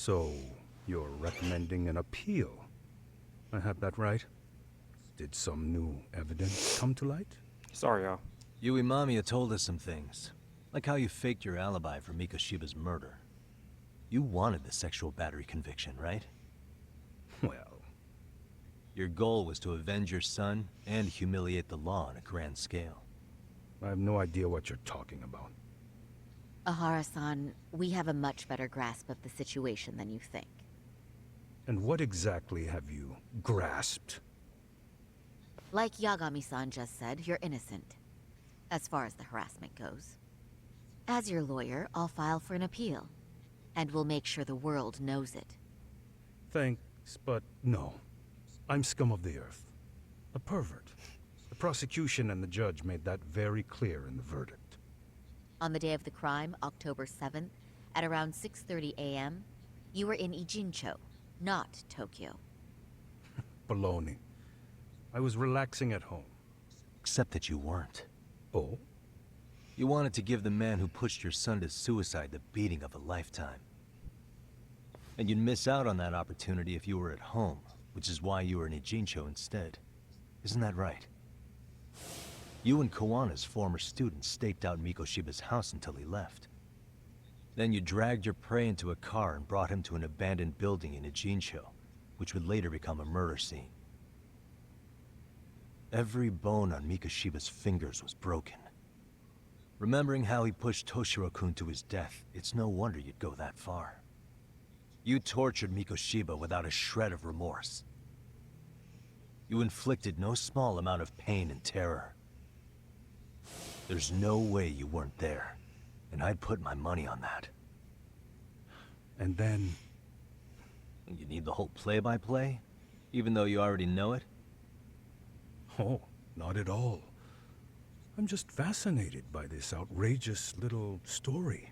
So, you're recommending an appeal? I have that right? Did some new evidence come to light? Sorry, yo. Yui Mamiya told us some things. Like how you faked your alibi for Mikoshiba's murder. You wanted the sexual battery conviction, right? Well... Your goal was to avenge your son and humiliate the law on a grand scale. I have no idea what you're talking about. Ehara-san, we have a much better grasp of the situation than you think. And what exactly have you grasped? Like Yagami-san just said, you're innocent. As far as the harassment goes. As your lawyer, I'll file for an appeal. And we'll make sure the world knows it. Thanks, but no. I'm scum of the earth. A pervert. The prosecution and the judge made that very clear in the verdict. On the day of the crime, October 7th, at around 6:30 a.m., you were in Ijincho, not Tokyo. Baloney. I was relaxing at home. Except that you weren't. Oh? You wanted to give the man who pushed your son to suicide the beating of a lifetime. And you'd miss out on that opportunity if you were at home, which is why you were in Ijincho instead. Isn't that right? You and Kuwana's former student staked out Mikoshiba's house until he left. Then you dragged your prey into a car and brought him to an abandoned building in Ijincho, which would later become a murder scene. Every bone on Mikoshiba's fingers was broken. Remembering how he pushed Toshiro-kun to his death, it's no wonder you'd go that far. You tortured Mikoshiba without a shred of remorse. You inflicted no small amount of pain and terror. There's no way you weren't there, and I'd put my money on that. And then... You need the whole play-by-play, even though you already know it? Oh, not at all. I'm just fascinated by this outrageous little story.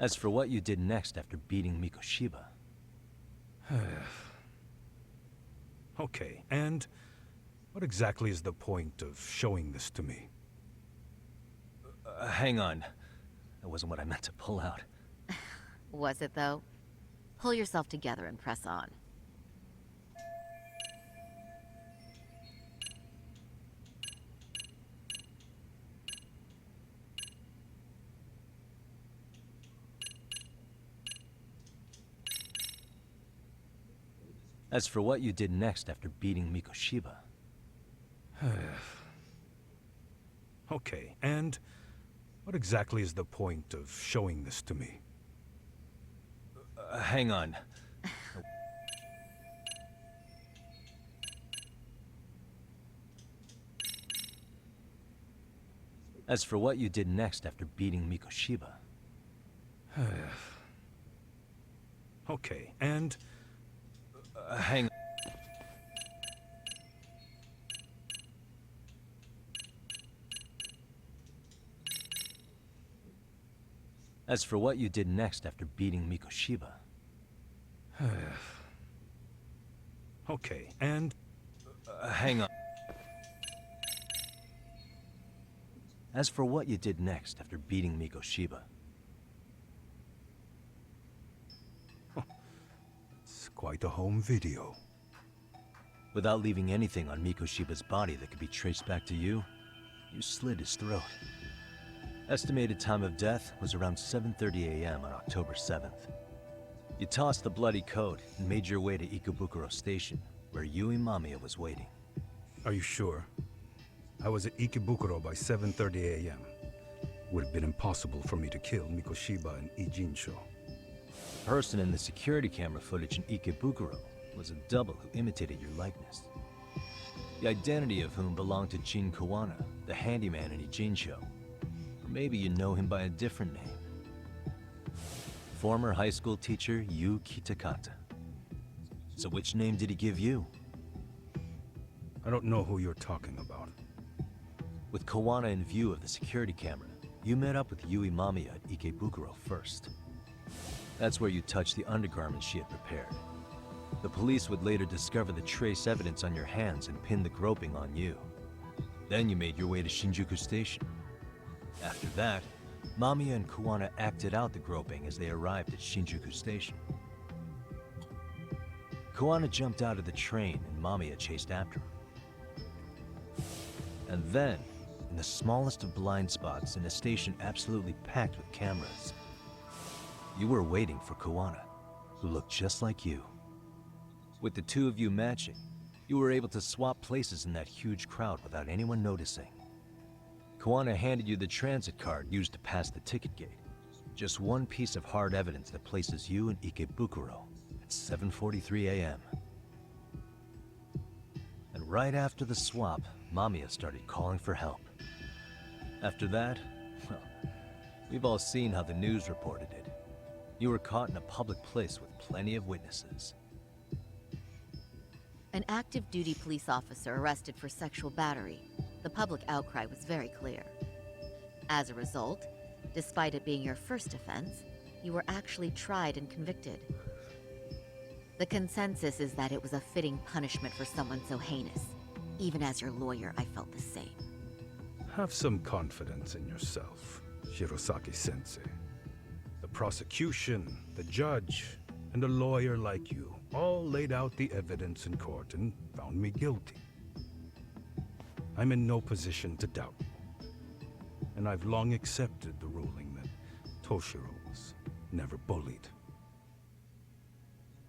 As for what you did next after beating Mikoshiba... Okay, and what exactly is the point of showing this to me? Hang on. That wasn't what I meant to pull out. Was it, though? Pull yourself together and press on. As for what you did next after beating Mikoshiba... Okay, and what exactly is the point of showing this to me? Hang on. As for what you did next after beating Mikoshiba... Okay, and... hang on. As for what you did next after beating Mikoshiba... Okay, and... hang on. As for what you did next after beating Mikoshiba... It's quite a home video. Without leaving anything on Mikoshiba's body that could be traced back to you, you slit his throat. Estimated time of death was around 7:30 a.m. on October 7th. You tossed the bloody coat and made your way to Ikebukuro Station, where Yui Mamiya was waiting. Are you sure? I was at Ikebukuro by 7:30 a.m. Would have been impossible for me to kill Mikoshiba in Ijincho. The person in the security camera footage in Ikebukuro was a double who imitated your likeness. The identity of whom belonged to Jin Kuwana, the handyman in Ijincho. Or maybe you know him by a different name. Former high school teacher Yu Kitakata. So which name did he give you? I don't know who you're talking about. With Kuwana in view of the security camera, you met up with Yui Mamiya at Ikebukuro first. That's where you touched the undergarments she had prepared. The police would later discover the trace evidence on your hands and pin the groping on you. Then you made your way to Shinjuku Station. After that, Mamiya and Kuwana acted out the groping as they arrived at Shinjuku Station. Kuwana jumped out of the train and Mamiya chased after him. And then, in the smallest of blind spots in a station absolutely packed with cameras, you were waiting for Kuwana, who looked just like you. With the two of you matching, you were able to swap places in that huge crowd without anyone noticing. Kuwana handed you the transit card used to pass the ticket gate. Just one piece of hard evidence that places you in Ikebukuro at 7:43 a.m. And right after the swap, Mamiya started calling for help. After that, well, we've all seen how the news reported it. You were caught in a public place with plenty of witnesses. An active duty police officer arrested for sexual battery. The public outcry was very clear. As a result, despite it being your first offense, you were actually tried and convicted. The consensus is that it was a fitting punishment for someone so heinous. Even as your lawyer, I felt the same. Have some confidence in yourself, Shirosaki-sensei. The prosecution, the judge, and a lawyer like you all laid out the evidence in court and found me guilty. I'm in no position to doubt you. And I've long accepted the ruling that Toshiro was never bullied.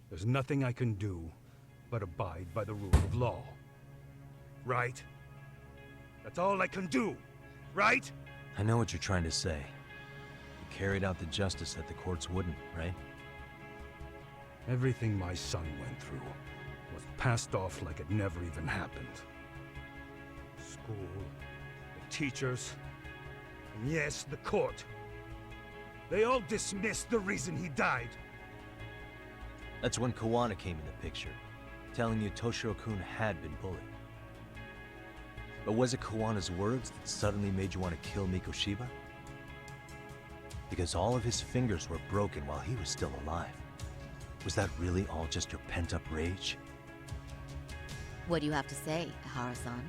There's nothing I can do but abide by the rule of law. Right? That's all I can do, right? I know what you're trying to say. You carried out the justice that the courts wouldn't, right? Everything my son went through was passed off like it never even happened. School, the teachers, and yes, the court. They all dismissed the reason he died. That's when Kuwana came in the picture, telling you Toshiro-kun had been bullied. But was it Kuwana's words that suddenly made you want to kill Mikoshiba? Because all of his fingers were broken while he was still alive. Was that really all just your pent-up rage? What do you have to say, Ehara-san?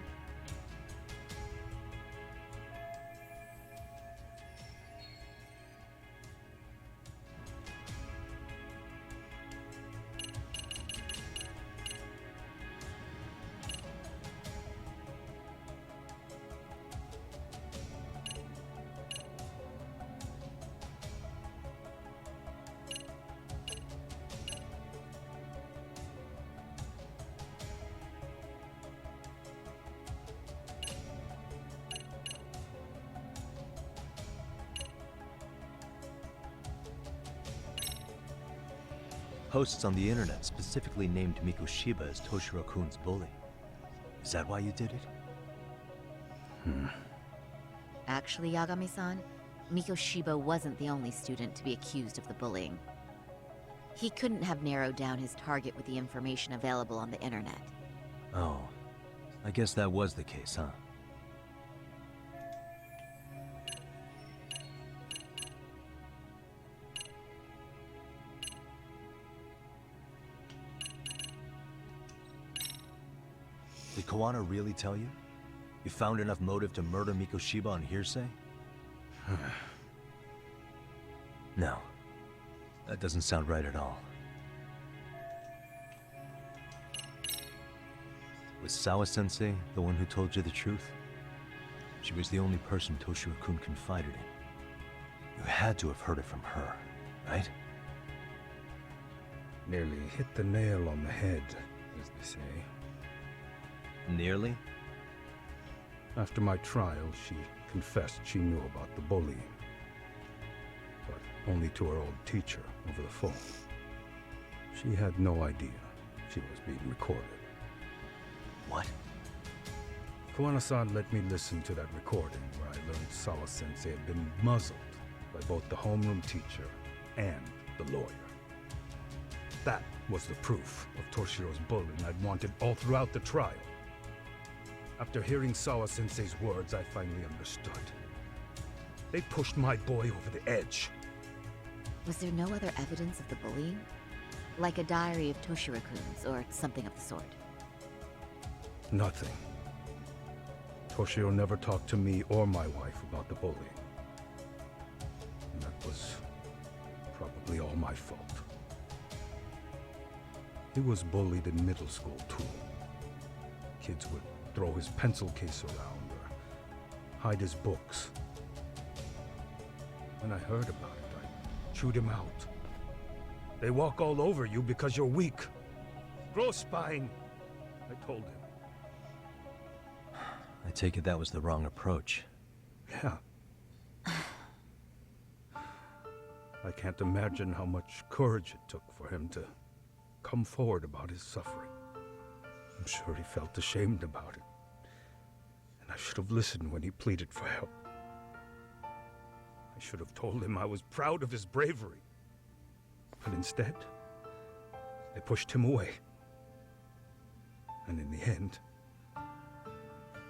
Posts on the internet specifically named Mikoshiba as Toshiro-kun's bully. Is that why you did it? Actually, Yagami-san, Mikoshiba wasn't the only student to be accused of the bullying. He couldn't have narrowed down his target with the information available on the internet. Oh, I guess that was the case, huh? Did Kuwana really tell you? You found enough motive to murder Mikoshiba on hearsay? No. That doesn't sound right at all. Was Sawa-sensei the one who told you the truth? She was the only person Toshiro-kun confided in. You had to have heard it from her, right? Nearly hit the nail on the head, as they say. Nearly? After my trial, she confessed she knew about the bullying. But only to her old teacher over the phone. She had no idea she was being recorded. What? Kuwana-san let me listen to that recording where I learned Sawa-sensei had been muzzled by both the homeroom teacher and the lawyer. That was the proof of Toshiro's bullying I'd wanted all throughout the trial. After hearing Sawa-sensei's words, I finally understood. They pushed my boy over the edge. Was there no other evidence of the bullying? Like a diary of Toshiro-kun's or something of the sort? Nothing. Toshiro never talked to me or my wife about the bullying. And that was probably all my fault. He was bullied in middle school, too. Kids would throw his pencil case around or hide his books. When I heard about it, I chewed him out. They walk all over you because you're weak. Grow spine, I told him. I take it that was the wrong approach. Yeah. I can't imagine how much courage it took for him to come forward about his suffering. I'm sure he felt ashamed about it. And I should have listened when he pleaded for help. I should have told him I was proud of his bravery. But instead, I pushed him away. And in the end,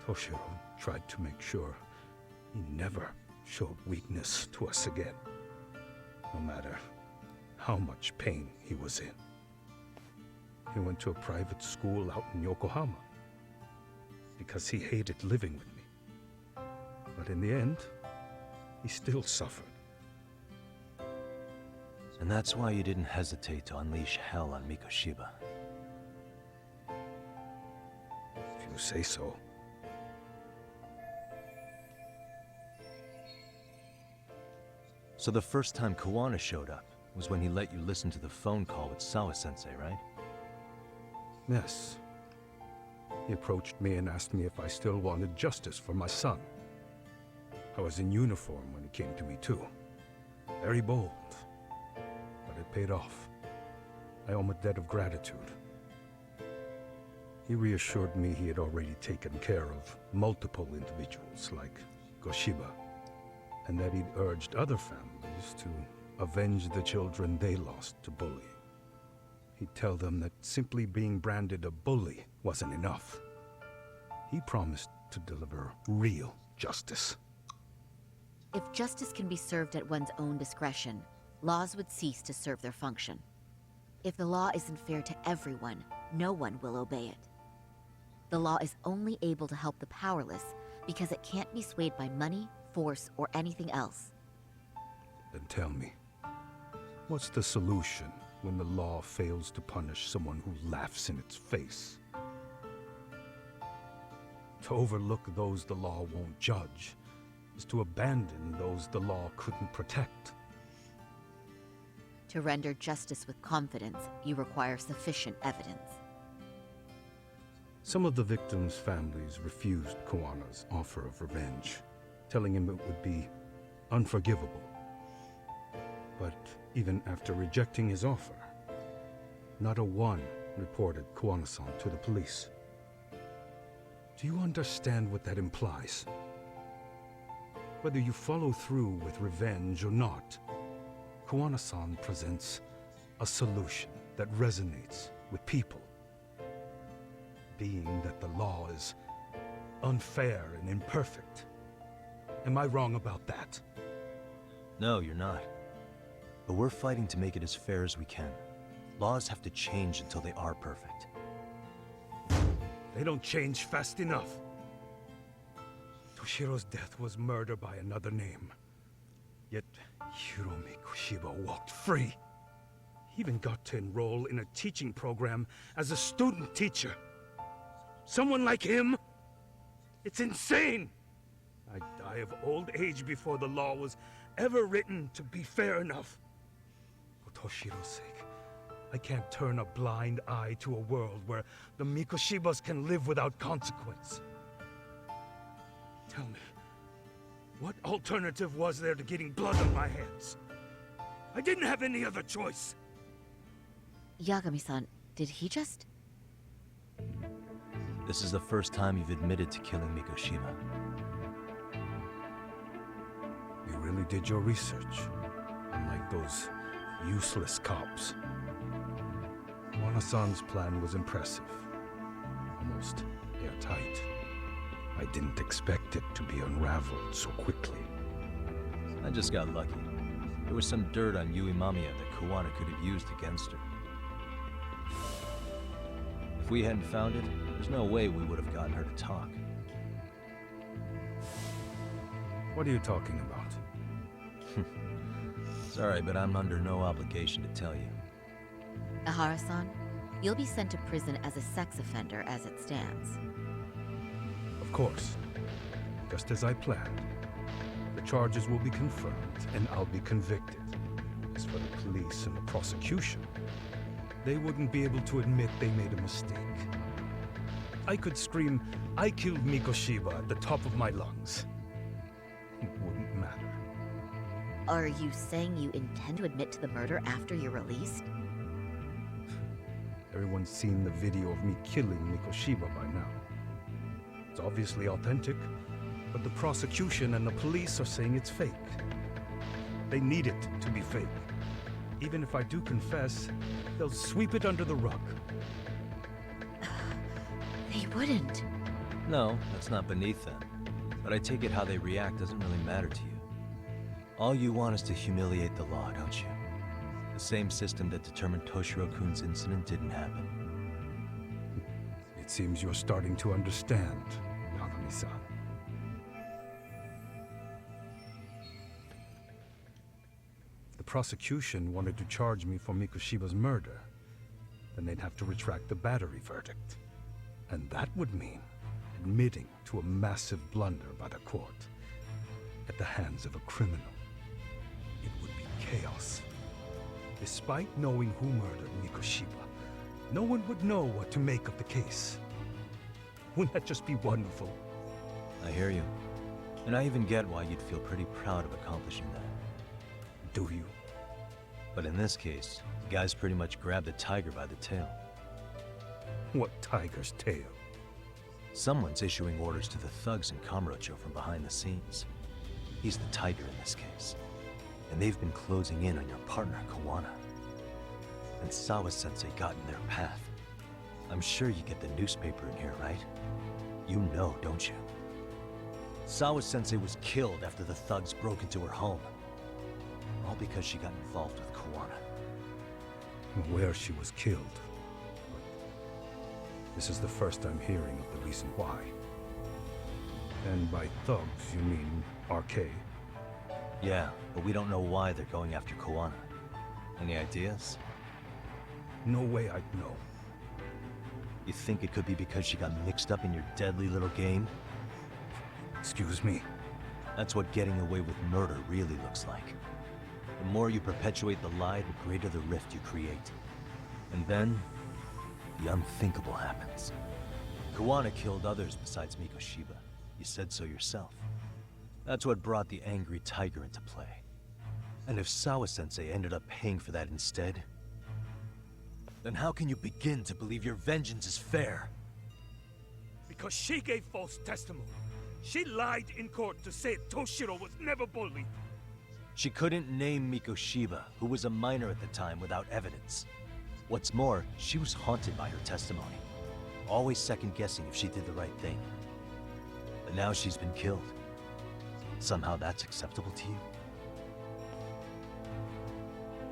Toshiro tried to make sure he never showed weakness to us again, no matter how much pain he was in. He went to a private school out in Yokohama because he hated living with me. But in the end, he still suffered. And that's why you didn't hesitate to unleash hell on Mikoshiba. If you say so. So the first time Kuwana showed up was when he let you listen to the phone call with Sawa-sensei, right? Yes. He approached me and asked me if I still wanted justice for my son. I was in uniform when he came to me too. Very bold. But it paid off. I owe him a debt of gratitude. He reassured me he had already taken care of multiple individuals like Goshiba, and that he'd urged other families to avenge the children they lost to bullying. He'd tell them that simply being branded a bully wasn't enough. He promised to deliver real justice. If justice can be served at one's own discretion, laws would cease to serve their function. If the law isn't fair to everyone, no one will obey it. The law is only able to help the powerless because it can't be swayed by money, force, or anything else. Then tell me, what's the solution when the law fails to punish someone who laughs in its face? To overlook those the law won't judge is to abandon those the law couldn't protect. To render justice with confidence, you require sufficient evidence. Some of the victims' families refused Kuwana's offer of revenge, telling him it would be unforgivable. But even after rejecting his offer, not a one reported Kuwana-san to the police. Do you understand what that implies? Whether you follow through with revenge or not, Kuwana-san presents a solution that resonates with people. Being that the law is unfair and imperfect. Am I wrong about that? No, you're not. But we're fighting to make it as fair as we can. Laws have to change until they are perfect. They don't change fast enough. Toshiro's death was murder by another name. Yet Hiromi Kushiba walked free. He even got to enroll in a teaching program as a student teacher. Someone like him? It's insane! I'd die of old age before the law was ever written to be fair enough. For Toshiro's sake, I can't turn a blind eye to a world where the Mikoshibas can live without consequence. Tell me, what alternative was there to getting blood on my hands? I didn't have any other choice. Yagami-san, did he just... This is the first time you've admitted to killing Mikoshiba. You really did your research, unlike those useless cops. Kuwana-san's plan was impressive, almost airtight. I didn't expect it to be unraveled so quickly. I just got lucky. There was some dirt on Yui Mamiya that Kuwana could have used against her. If we hadn't found it, there's no way we would have gotten her to talk. What are you talking about? Sorry, but I'm under no obligation to tell you. Ehara-san, you'll be sent to prison as a sex offender as it stands. Of course. Just as I planned. The charges will be confirmed, and I'll be convicted. As for the police and the prosecution, they wouldn't be able to admit they made a mistake. I could scream, "I killed Mikoshiba" at the top of my lungs. It wouldn't matter. Are you saying you intend to admit to the murder after you're released? Everyone's seen the video of me killing Mikoshiba by now. It's obviously authentic, but the prosecution and the police are saying it's fake. They need it to be fake. Even if I do confess, they'll sweep it under the rug. They wouldn't. No, that's not beneath them. But I take it how they react doesn't really matter to you. All you want is to humiliate the law, don't you? The same system that determined Toshiro-kun's incident didn't happen. It seems you're starting to understand, Yagami-san. If the prosecution wanted to charge me for Mikoshiba's murder, then they'd have to retract the battery verdict. And that would mean admitting to a massive blunder by the court at the hands of a criminal. It would be chaos. Despite knowing who murdered Mikoshiba, no one would know what to make of the case. Wouldn't that just be wonderful? I hear you. And I even get why you'd feel pretty proud of accomplishing that. Do you? But in this case, the guy's pretty much grabbed the tiger by the tail. What tiger's tail? Someone's issuing orders to the thugs in Kamurocho from behind the scenes. He's the tiger in this case. And they've been closing in on your partner, Kuwana. And Sawa-sensei got in their path. I'm sure you get the newspaper in here, right? You know, don't you? Sawa-sensei was killed after the thugs broke into her home. All because she got involved with Kuwana. I'm aware she was killed. But this is the first I'm hearing of the reason why. And by thugs, you mean RK? Yeah, but we don't know why they're going after Kuwana. Any ideas? No way I'd know. You think it could be because she got mixed up in your deadly little game? Excuse me? That's what getting away with murder really looks like. The more you perpetuate the lie, the greater the rift you create. And then, the unthinkable happens. Kuwana killed others besides Mikoshiba. You said so yourself. That's what brought the angry tiger into play. And if Sawa-sensei ended up paying for that instead, then how can you begin to believe your vengeance is fair? Because she gave false testimony. She lied in court to say Toshiro was never bullied. She couldn't name Mikoshiba, who was a minor at the time, without evidence. What's more, she was haunted by her testimony, always second-guessing if she did the right thing. But now she's been killed. Somehow that's acceptable to you?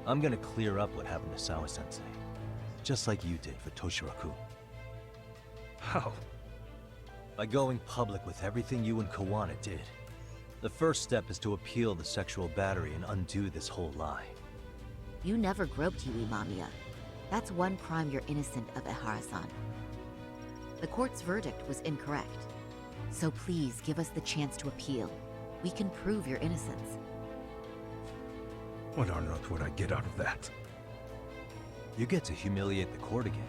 I'm gonna clear up what happened to Sawa-sensei, just like you did for Toshiro-kun. How? By going public with everything you and Kuwana did. The first step is to appeal the sexual battery and undo this whole lie. You never groped Yui Mamiya. That's one crime you're innocent of, Ehara-san. The court's verdict was incorrect. So please give us the chance to appeal. We can prove your innocence. What on earth would I get out of that? You get to humiliate the court again.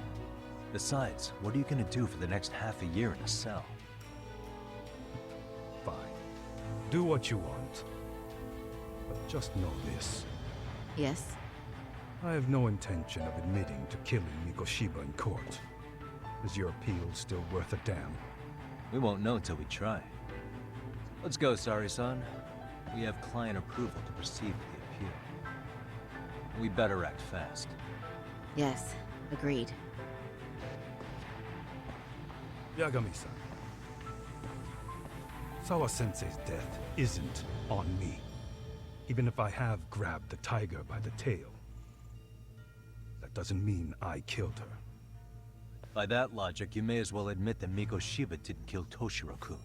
Besides, what are you gonna do for the next half a year in a cell? Fine. Do what you want. But just know this. Yes? I have no intention of admitting to killing Mikoshiba in court. Is your appeal still worth a damn? We won't know till we try. Let's go, Sari-san. We have client approval to proceed with the appeal. We better act fast. Yes, agreed. Yagami-san. Sawa-sensei's death isn't on me. Even if I have grabbed the tiger by the tail, that doesn't mean I killed her. By that logic, you may as well admit that Mikoshiba didn't kill Toshiro-kun.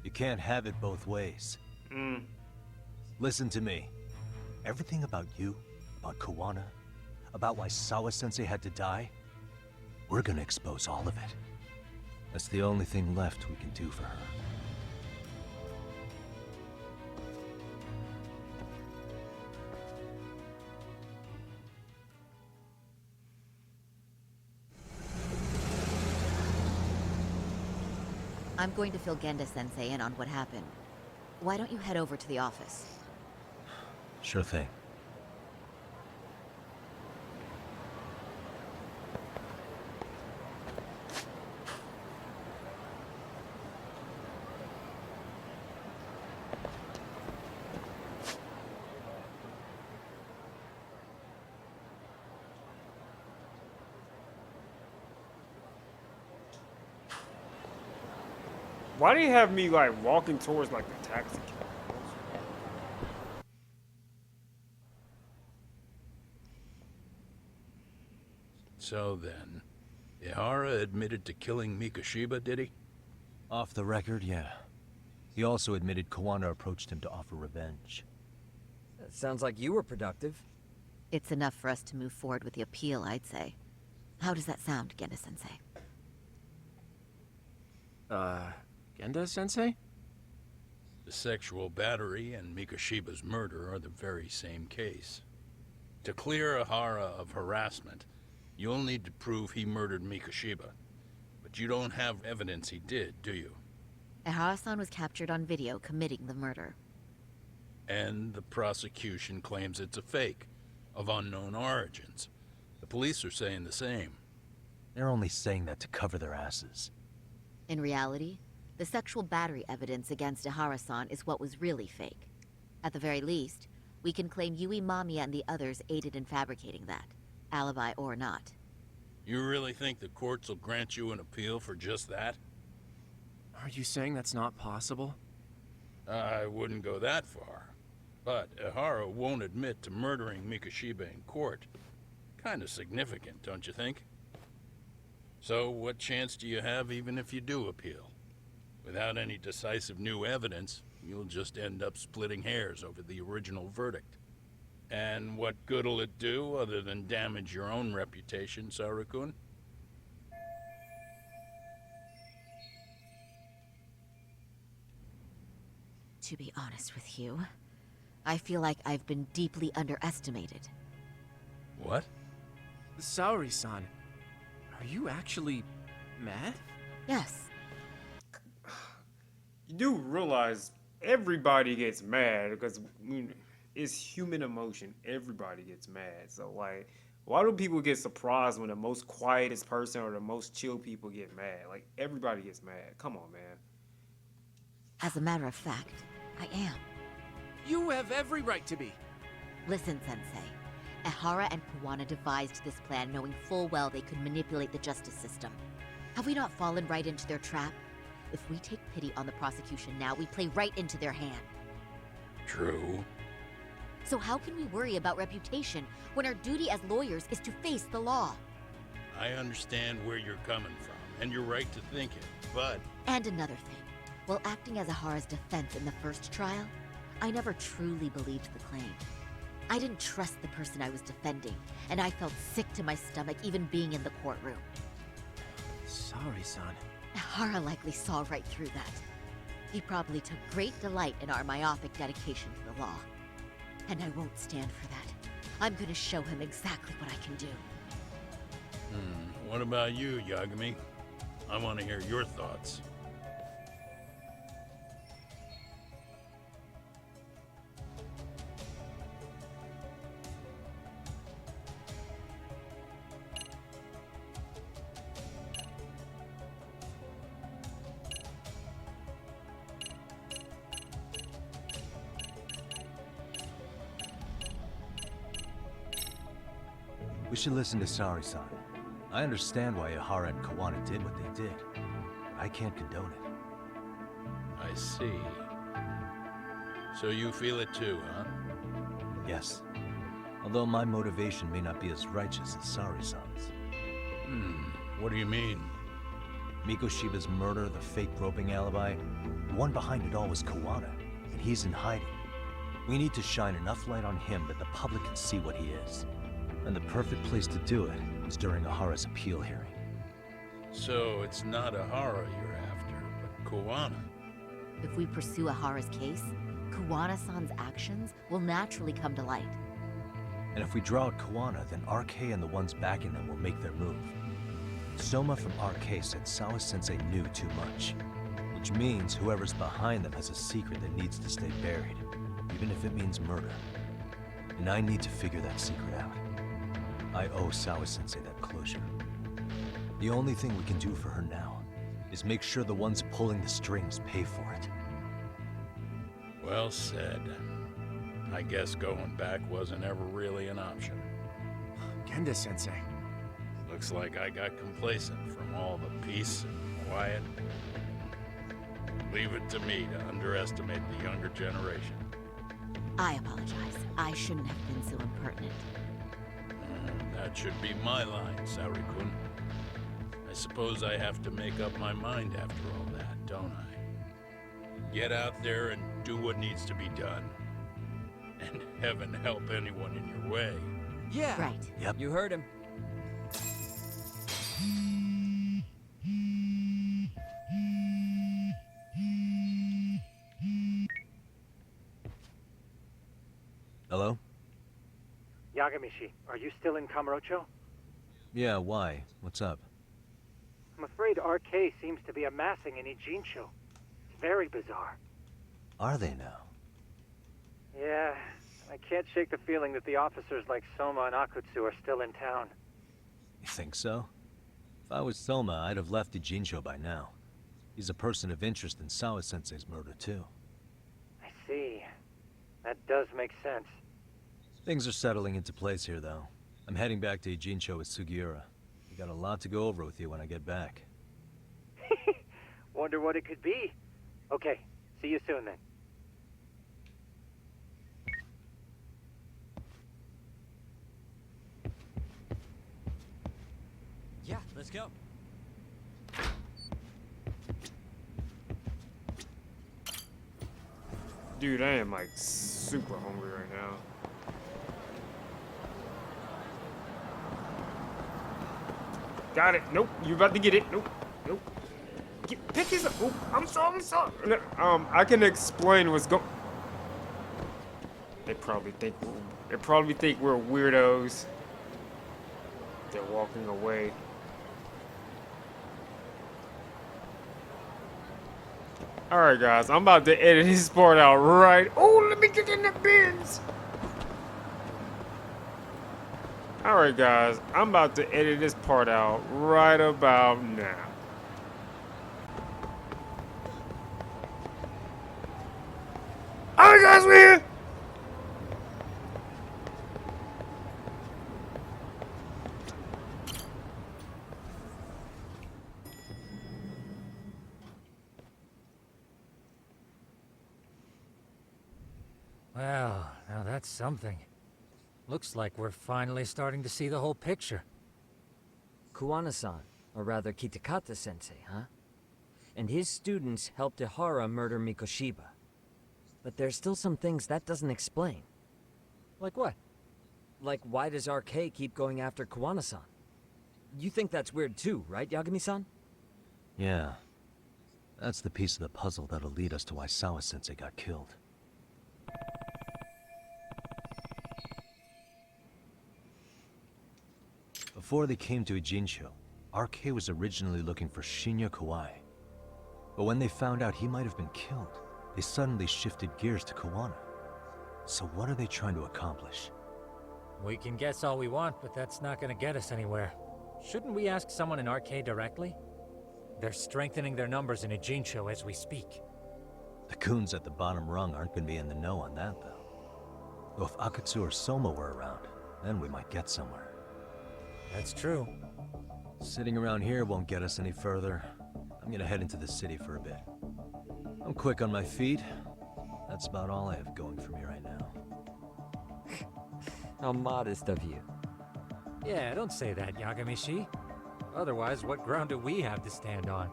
You can't have it both ways. Listen to me. Everything about you, about Kuwana, about why Sawa-sensei had to die, we're gonna expose all of it. That's the only thing left we can do for her. I'm going to fill Genda-sensei in on what happened. Why don't you head over to the office? Sure thing. Why do you have me like walking towards like the taxi cab? So then, Ehara admitted to killing Mikoshiba, did he? Off the record, yeah. He also admitted Kuwana approached him to offer revenge. That sounds like you were productive. It's enough for us to move forward with the appeal, I'd say. How does that sound, Genda-sensei? Genda-sensei? The sexual battery and Mikoshiba's murder are the very same case. To clear Ehara of harassment, you'll need to prove he murdered Mikoshiba. But you don't have evidence he did, do you? Ehara-san was captured on video committing the murder. And the prosecution claims it's a fake, of unknown origins. The police are saying the same. They're only saying that to cover their asses. In reality, the sexual battery evidence against Ehara-san is what was really fake. At the very least, we can claim Yui Mamiya and the others aided in fabricating that, alibi or not. You really think the courts will grant you an appeal for just that? Are you saying that's not possible? I wouldn't go that far. But Ehara won't admit to murdering Mikoshiba in court. Kinda significant, don't you think? So what chance do you have even if you do appeal? Without any decisive new evidence, you'll just end up splitting hairs over the original verdict. And what good'll it do other than damage your own reputation, Saru-kun? To be honest with you, I feel like I've been deeply underestimated. What? Saori-san, are you actually mad? Yes. You do realize everybody gets mad because it's human emotion. Everybody gets mad. So like, why do people get surprised when the most quietest person or the most chill people get mad? Like everybody gets mad. Come on, man. As a matter of fact, I am. You have every right to be. Listen, Sensei. Ehara and Kuwana devised this plan knowing full well they could manipulate the justice system. Have we not fallen right into their trap? If we take pity on the prosecution now, we play right into their hand. True. So how can we worry about reputation when our duty as lawyers is to face the law? I understand where you're coming from, and you're right to think it, but... And another thing. While acting as Ehara's defense in the first trial, I never truly believed the claim. I didn't trust the person I was defending, and I felt sick to my stomach even being in the courtroom. Saori-san. Ehara likely saw right through that. He probably took great delight in our myopic dedication to the law. And I won't stand for that. I'm gonna show him exactly what I can do. What about you, Yagami? I want to hear your thoughts. should listen to Sari-san. I understand why Ehara and Kuwana did what they did, but I can't condone it. I see. So you feel it too, huh? Yes. Although my motivation may not be as righteous as Sari-san's. What do you mean? Mikoshiba's murder, the fake groping alibi, the one behind it all was Kuwana, and he's in hiding. We need to shine enough light on him that the public can see what he is. And the perfect place to do it is during Ehara's appeal hearing. So it's not Ehara you're after, but Kuwana. If we pursue Ahara's case, Kuwana-san's actions will naturally come to light. And if we draw out Kuwana, then RK and the ones backing them will make their move. Soma from RK said Sawa-sensei knew too much, which means whoever's behind them has a secret that needs to stay buried, even if it means murder. And I need to figure that secret out. I owe Sawa-sensei that closure. The only thing we can do for her now is make sure the ones pulling the strings pay for it. Well said. I guess going back wasn't ever really an option. Genda-sensei. Looks like I got complacent from all the peace and quiet. Leave it to me to underestimate the younger generation. I apologize. I shouldn't have been so impertinent. That should be my line, Saori-kun. I suppose I have to make up my mind after all that, don't I? Get out there and do what needs to be done. And heaven help anyone in your way. Yeah. Right. Yep. You heard him. Hello? Yagamishi, are you still in Kamurocho? Yeah, why? What's up? I'm afraid RK seems to be amassing in Ijincho. It's very bizarre. Are they now? Yeah, I can't shake the feeling that the officers like Soma and Akutsu are still in town. You think so? If I was Soma, I'd have left Ijincho by now. He's a person of interest in Sawa-sensei's murder, too. I see. That does make sense. Things are settling into place here, though. I'm heading back to Ijincho with Sugiura. We got a lot to go over with you when I get back. Wonder what it could be. Okay, see you soon then. Yeah, let's go. Dude, I am like super hungry right now. Got it. Nope. You about to get it. Nope. Nope. Pick this up. Oh, I'm sorry. I can explain what's going. They probably think we're weirdos. They're walking away. Alright guys, I'm about to edit this part out right. Oh, let me get in the bins. Alright guys, I'm about to edit this part out right about now. Alright guys, we're here. Well, now that's something. Looks like we're finally starting to see the whole picture. Kuwana-san, or rather Kitakata-sensei, huh? And his students helped Ehara murder Mikoshiba. But there's still some things that doesn't explain. Like what? Like, why does RK keep going after Kuwana-san? You think that's weird too, right, Yagami-san? Yeah. That's the piece of the puzzle that'll lead us to why Sawa-sensei got killed. Before they came to Ijincho, RK was originally looking for Shinya Kawai. But when they found out he might have been killed, they suddenly shifted gears to Kuwana. So what are they trying to accomplish? We can guess all we want, but that's not gonna get us anywhere. Shouldn't we ask someone in RK directly? They're strengthening their numbers in Ijincho as we speak. The goons at the bottom rung aren't gonna be in the know on that, though. Though if Akutsu or Soma were around, then we might get somewhere. That's true. Sitting around here won't get us any further. I'm gonna head into the city for a bit. I'm quick on my feet. That's about all I have going for me right now. How modest of you. Yeah, don't say that, Yagami-shi. Otherwise, what ground do we have to stand on?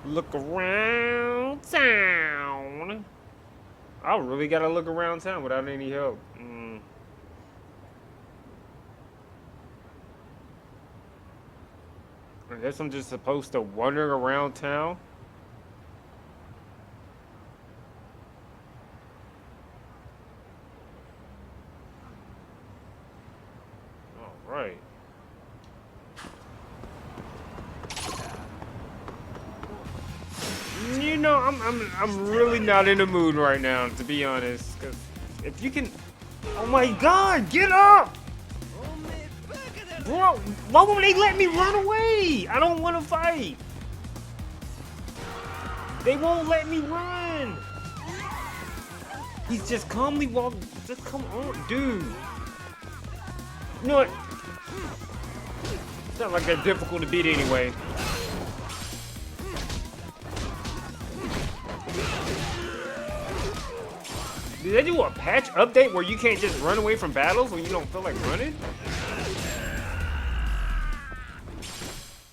Look around town. I really gotta look around town without any help. I guess I'm just supposed to wander around town. All right. You know, I'm really not in the mood right now, to be honest. Cause if you can, oh my God, get up, bro! Why won't they let me run away? I don't want to fight. They won't let me run. He's just calmly walking. Just come on, dude. You know what? It's not like that difficult to beat anyway. Did they do a patch update where you can't just run away from battles when you don't feel like running?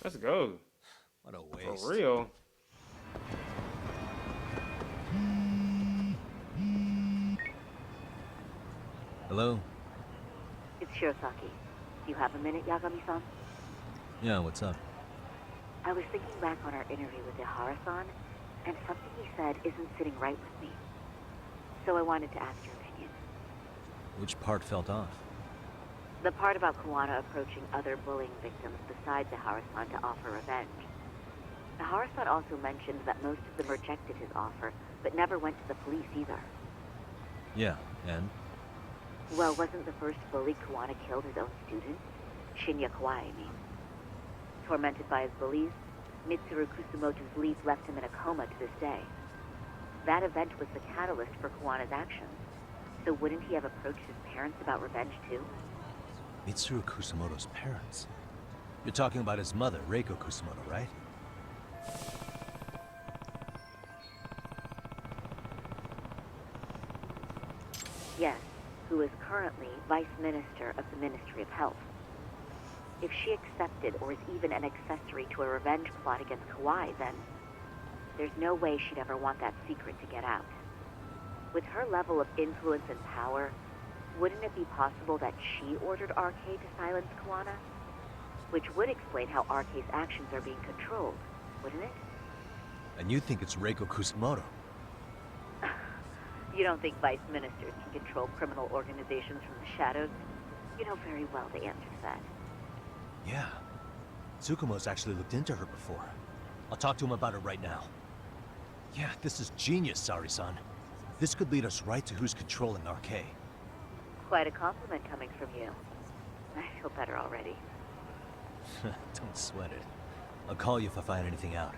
Let's go. What a waste. For real. Hello? It's Shirosaki. Do you have a minute, Yagami-san? Yeah, what's up? I was thinking back on our interview with Ehara-san, and something he said isn't sitting right with me. So I wanted to ask your opinion. Which part felt off? The part about Kuwana approaching other bullying victims besides Ehara-san to offer revenge. Ehara-san also mentioned that most of them rejected his offer, but never went to the police either. Yeah, and? Well, wasn't the first bully Kuwana killed his own student? Shinya Kawai, I mean. Tormented by his bullies, Mitsuru Kusumoto's leaf left him in a coma to this day. That event was the catalyst for Kuwana's actions. So wouldn't he have approached his parents about revenge too? Mitsuru Kusumoto's parents? You're talking about his mother, Reiko Kusumoto, right? Yes, who is currently Vice Minister of the Ministry of Health. If she accepted or is even an accessory to a revenge plot against Kawai, then there's no way she'd ever want that secret to get out. With her level of influence and power, wouldn't it be possible that she ordered RK to silence Kuwana? Which would explain how RK's actions are being controlled, wouldn't it? And you think it's Reiko Kusumoto? You don't think vice ministers can control criminal organizations from the shadows? You know very well the answer to that. Yeah. Tsukumo's actually looked into her before. I'll talk to him about it right now. Yeah, this is genius, Sari-san. This could lead us right to who's controlling RK. Quite a compliment coming from you. I feel better already. Don't sweat it. I'll call you if I find anything out.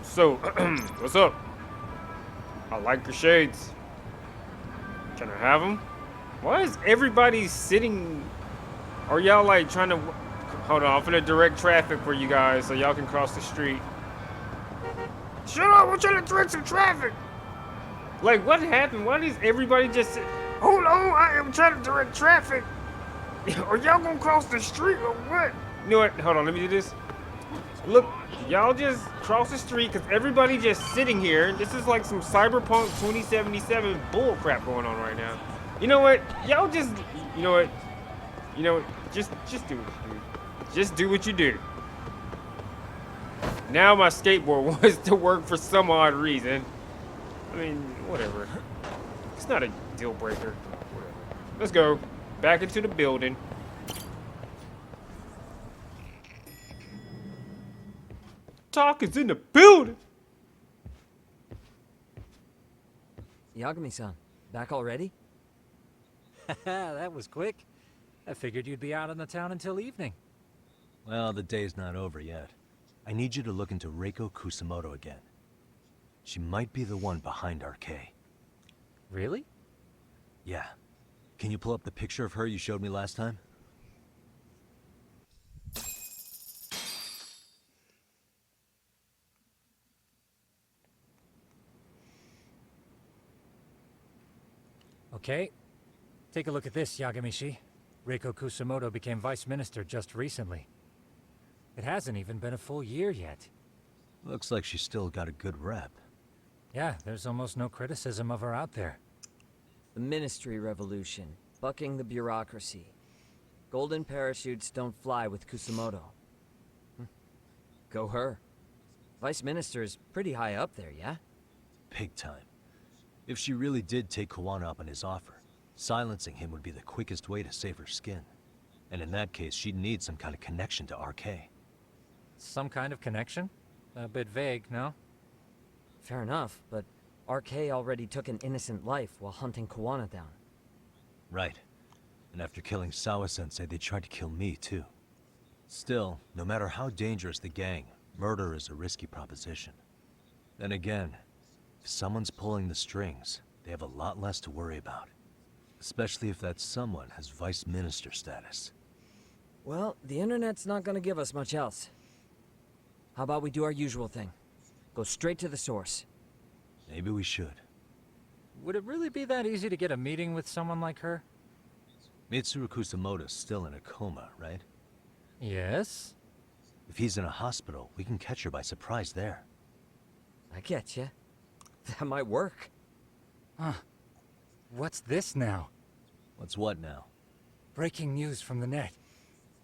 So, what's up? I like your shades. Can I have them? Why is everybody sitting? Are y'all like trying to? Hold on, I'm gonna direct traffic for you guys so y'all can cross the street. Shut up! I'm trying to direct some traffic. Like, what happened? Why does everybody just sit? Hold on, I am trying to direct traffic. Are y'all gonna cross the street or what? You know what? Hold on, let me do this. Look, y'all just cross the street because everybody just sitting here. This is like some Cyberpunk 2077 bull crap going on right now. You know what? Y'all just, you know what? You know what? Just do what you do. Just do what you do. Now my skateboard wants to work for some odd reason. I mean, whatever. It's not a deal breaker. Whatever. Let's go back into the building. Talk is in the building. Yagami-san, back already? That was quick. I figured you'd be out in the town until evening. Well, the day's not over yet. I need you to look into Reiko Kusamoto again. She might be the one behind RK. Really? Yeah. Can you pull up the picture of her you showed me last time? Okay. Take a look at this, Yagamishi. Reiko Kusamoto became vice minister just recently. It hasn't even been a full year yet. Looks like she's still got a good rep. Yeah, there's almost no criticism of her out there. The Ministry Revolution, bucking the bureaucracy. Golden parachutes don't fly with Kusamoto. Go her. Vice Minister is pretty high up there, yeah? Big time. If she really did take Kuwana up on his offer, silencing him would be the quickest way to save her skin. And in that case, she'd need some kind of connection to RK. Some kind of connection? A bit vague, no? Fair enough, but RK already took an innocent life while hunting Kuwana down. Right. And after killing Sawa-sensei, they tried to kill me, too. Still, no matter how dangerous the gang, murder is a risky proposition. Then again, if someone's pulling the strings, they have a lot less to worry about. Especially if that someone has vice minister status. Well, the internet's not gonna give us much else. How about we do our usual thing? Go straight to the source. Maybe we should. Would it really be that easy to get a meeting with someone like her? Mitsuru Kusamoto's still in a coma, right? Yes? If he's in a hospital, we can catch her by surprise there. I get ya. That might work. Huh. What's this now? What's what now? Breaking news from the net.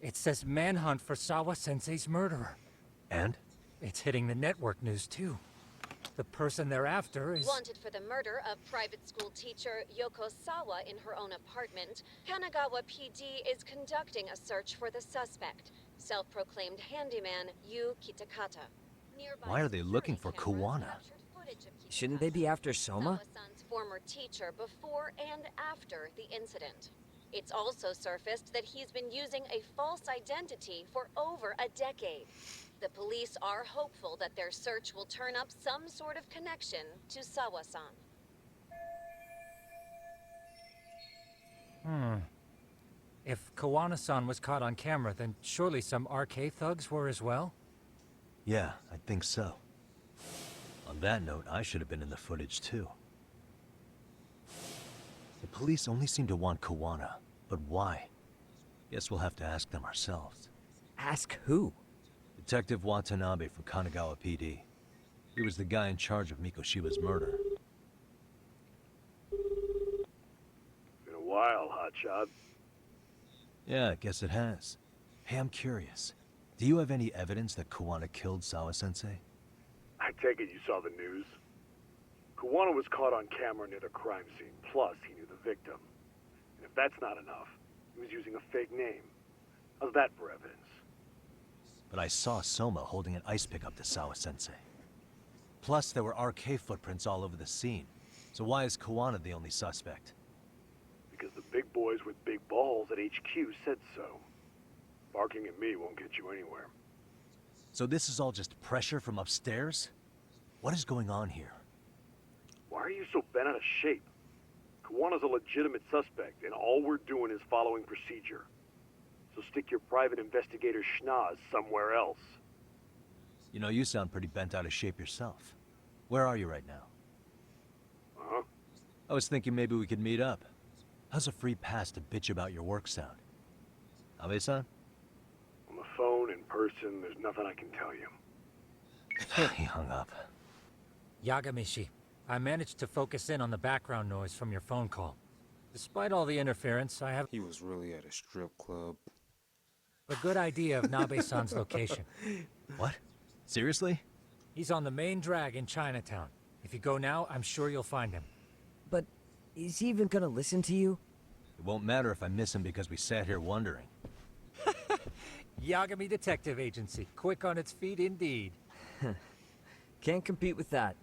It says manhunt for Sawa-sensei's murderer. And? It's hitting the network news, too. The person they're after is... Wanted for the murder of private school teacher Yoko Sawa in her own apartment, Kanagawa PD is conducting a search for the suspect, self-proclaimed handyman Yu Kitakata. Nearby Why are they looking for security cameras Kuwana? captured footage of Shouldn't they be after Soma? Sawa-san's former teacher before and after the incident. It's also surfaced that he's been using a false identity for over a decade. The police are hopeful that their search will turn up some sort of connection to Sawa-san. If Kuwana-san was caught on camera, then surely some RK thugs were as well? Yeah, I think so. On that note, I should have been in the footage too. The police only seem to want Kuwana, but why? Guess we'll have to ask them ourselves. Ask who? Detective Watanabe from Kanagawa PD. He was the guy in charge of Mikoshiba's murder. Been a while, hotshot. Yeah, I guess it has. Hey, I'm curious. Do you have any evidence that Kuwana killed Sawa-sensei? I take it you saw the news. Kuwana was caught on camera near the crime scene, plus he knew the victim. And if that's not enough, he was using a fake name. How's that for evidence? But I saw Soma holding an ice pick up to Sawa-sensei. Plus, there were RK footprints all over the scene. So why is Kuwana the only suspect? Because the big boys with big balls at HQ said so. Barking at me won't get you anywhere. So this is all just pressure from upstairs? What is going on here? Why are you so bent out of shape? Kuwana's a legitimate suspect, and all we're doing is following procedure. So stick your private investigator schnoz somewhere else. You know, you sound pretty bent out of shape yourself. Where are you right now? Huh? I was thinking maybe we could meet up. How's a free pass to bitch about your work sound? Abe-san? On the phone, in person, there's nothing I can tell you. He hung up. Yagamishi, I managed to focus in on the background noise from your phone call. Despite all the interference, I have He was really at a strip club. a good idea of Nabe-san's location. What? Seriously? He's on the main drag in Chinatown. If you go now, I'm sure you'll find him. But is he even gonna listen to you? It won't matter if I miss him because we sat here wondering. Yagami Detective Agency. Quick on its feet indeed. Can't compete with that.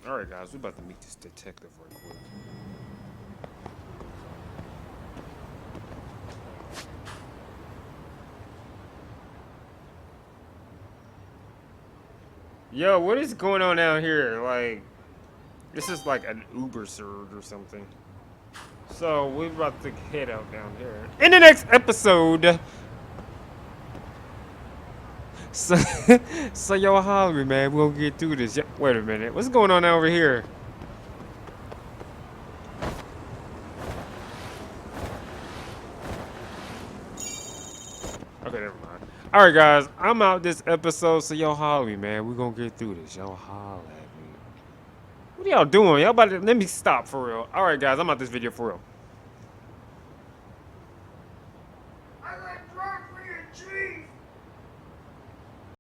Alright guys, we're about to meet this detective right quick. Yo, what is going on down here? Like, this is like an Uber surge or something. So, we're about to head out down here. In the next episode... So yo, holler, man, we're gonna get through this. Wait a minute, what's going on over here? Okay, never mind. All right, guys, I'm out this episode. So yo, holler, man, we're gonna get through this. Yo, holler at me. What are y'all doing? Y'all about to let me stop for real. All right, guys, I'm out this video for real.